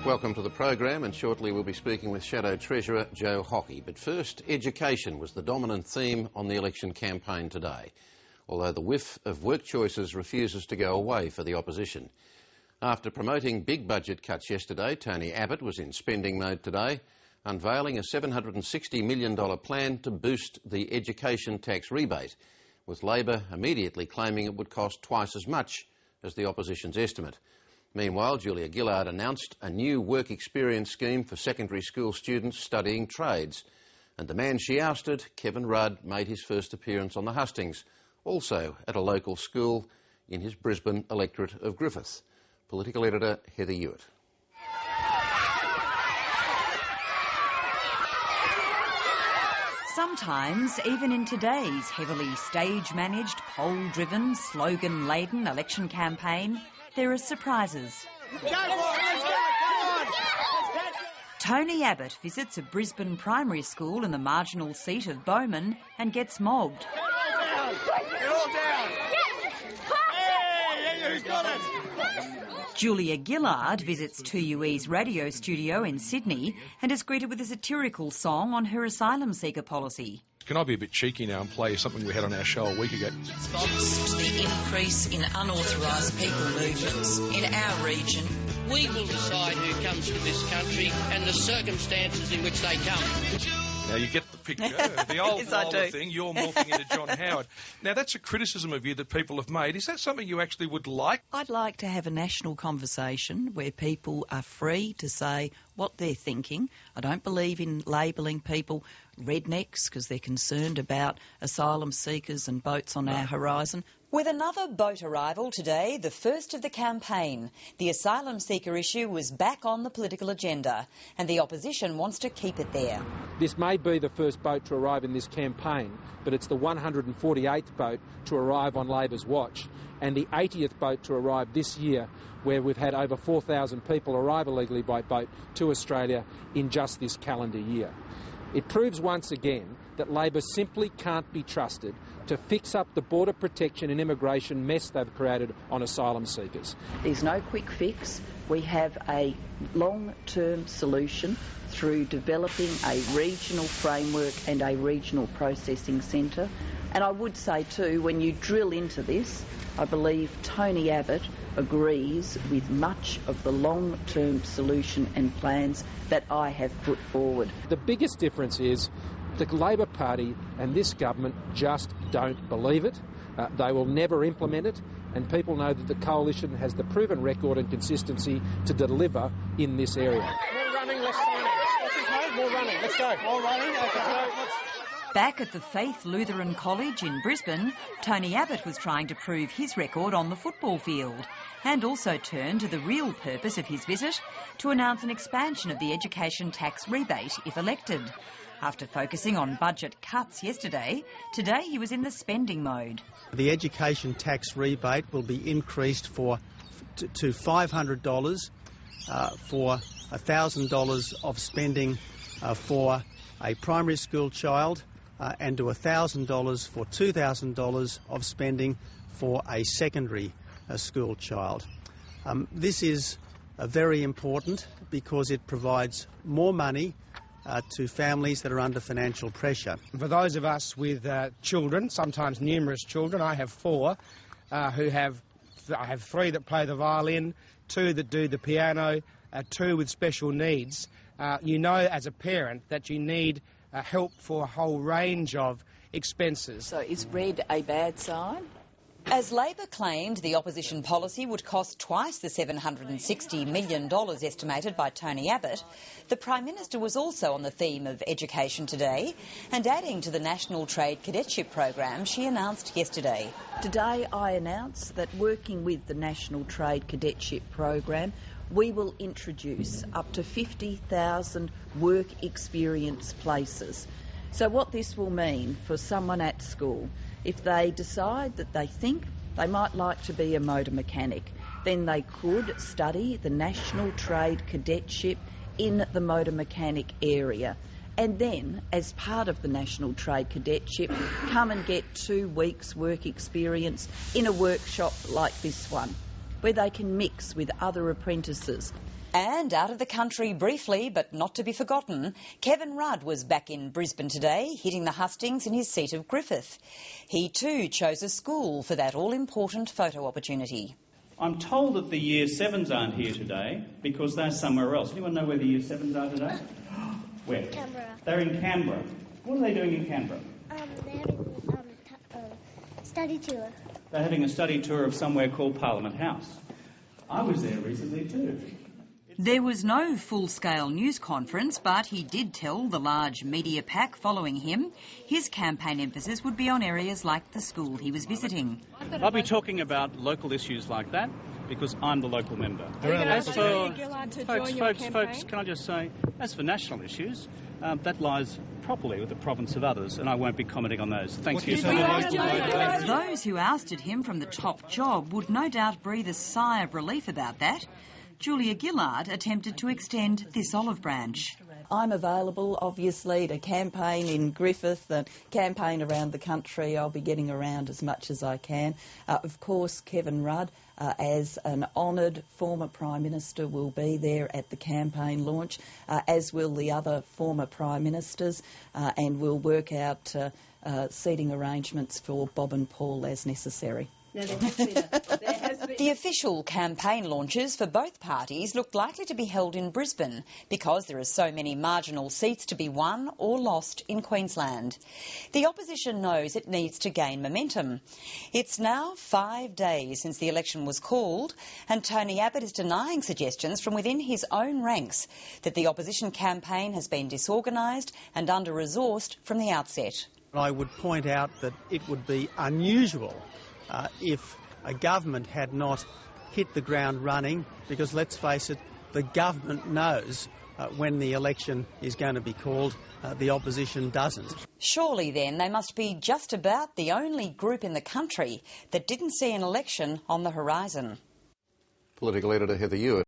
Welcome to the program, and shortly we'll be speaking with Shadow Treasurer Joe Hockey. But first, education was the dominant theme on the election campaign today, although the whiff of work choices refuses to go away for the opposition. After promoting big budget cuts yesterday, Tony Abbott was in spending mode today, unveiling a $760 million plan to boost the education tax rebate, with Labor immediately claiming it would cost twice as much as the opposition's estimate. Meanwhile, Julia Gillard announced a new work experience scheme for secondary school students studying trades. And the man she ousted, Kevin Rudd, made his first appearance on the hustings, also at a local school in his Brisbane electorate of Griffith. Political editor Heather Hewitt. Sometimes, even in today's heavily stage-managed, poll-driven, slogan-laden election campaign, there are surprises. Tony Abbott visits a Brisbane primary school in the marginal seat of Bowman and gets mobbed. Get all down! Hey, who's got it? Julia Gillard visits 2UE's radio studio in Sydney and is greeted with a satirical song on her asylum seeker policy. Can I be a bit cheeky now and play something we had on our show a week ago? Response to the increase in unauthorised people movements in our region. We will decide who comes to this country and the circumstances in which they come. Now, you get the picture. The old yes, thing, you're morphing into John Howard. Now, that's a criticism of you that people have made. Is that something you actually would like? I'd like to have a national conversation where people are free to say what they're thinking. I don't believe in labelling people rednecks because they're concerned about asylum seekers and boats on our horizon. With another boat arrival today, the first of the campaign, the asylum seeker issue was back on the political agenda, and the opposition wants to keep it there. This may be the first boat to arrive in this campaign, but it's the 148th boat to arrive on Labor's watch, and the 80th boat to arrive this year, where we've had over 4,000 people arrive illegally by boat to Australia in just this calendar year. It proves once again that Labor simply can't be trusted to fix up the border protection and immigration mess they've created on asylum seekers. There's no quick fix. We have a long-term solution through developing a regional framework and a regional processing centre. And I would say too, when you drill into this, I believe Tony Abbott agrees with much of the long-term solution and plans that I have put forward. The biggest difference is the Labor Party and this government just don't believe it. They will never implement it, and people know that the coalition has the proven record and consistency to deliver in this area. More running, less signing. What's his name? More running. Let's go. More running. Okay. Back at the Faith Lutheran College in Brisbane, Tony Abbott was trying to prove his record on the football field, and also turned to the real purpose of his visit, to announce an expansion of the education tax rebate if elected. After focusing on budget cuts yesterday, today he was in the spending mode. The education tax rebate will be increased to $500 for $1,000 of spending for a primary school child and to $1,000 for $2,000 of spending for a secondary school child. This is very important because it provides more money to families that are under financial pressure. For those of us with children, sometimes numerous children, I have four I have three that play the violin, two that do the piano, two with special needs. You know as a parent that you need help for a whole range of expenses. So is red a bad sign? As Labor claimed the opposition policy would cost twice the $760 million estimated by Tony Abbott, the Prime Minister was also on the theme of education today, and adding to the National Trade Cadetship program she announced yesterday. Today I announced that working with the National Trade Cadetship program, we will introduce up to 50,000 work experience places. So what this will mean for someone at school, if they decide that they think they might like to be a motor mechanic, then they could study the National Trade Cadetship in the motor mechanic area. And then, as part of the National Trade Cadetship, come and get 2 weeks work experience in a workshop like this one, where they can mix with other apprentices. And out of the country briefly, but not to be forgotten, Kevin Rudd was back in Brisbane today, hitting the hustings in his seat of Griffith. He too chose a school for that all-important photo opportunity. I'm told that the Year 7s aren't here today because they're somewhere else. Anyone know where the Year 7s are today? Where? Canberra. They're in Canberra. What are they doing in Canberra? They're having a study tour. They're having a study tour of somewhere called Parliament House. I was there recently too. There was no full-scale news conference, but he did tell the large media pack following him his campaign emphasis would be on areas like the school he was visiting. I'll be talking about local issues like that because I'm the local member. As for folks, can I just say, as for national issues, that lies properly with the province of others, and I won't be commenting on those. Thanks for your time. Those who ousted him from the top job would no doubt breathe a sigh of relief about that. Julia Gillard attempted to extend this olive branch. I'm available, obviously, to campaign in Griffith and campaign around the country. I'll be getting around as much as I can. Of course, Kevin Rudd, as an honoured former Prime Minister, will be there at the campaign launch, as will the other former Prime Ministers, and we'll work out seating arrangements for Bob and Paul as necessary. The official campaign launches for both parties look likely to be held in Brisbane because there are so many marginal seats to be won or lost in Queensland. The opposition knows it needs to gain momentum. It's now 5 days since the election was called, and Tony Abbott is denying suggestions from within his own ranks that the opposition campaign has been disorganised and under-resourced from the outset. I would point out that it would be unusual if a government had not hit the ground running, because let's face it, the government knows when the election is going to be called, the opposition doesn't. Surely then they must be just about the only group in the country that didn't see an election on the horizon. Political editor Heather Ewart.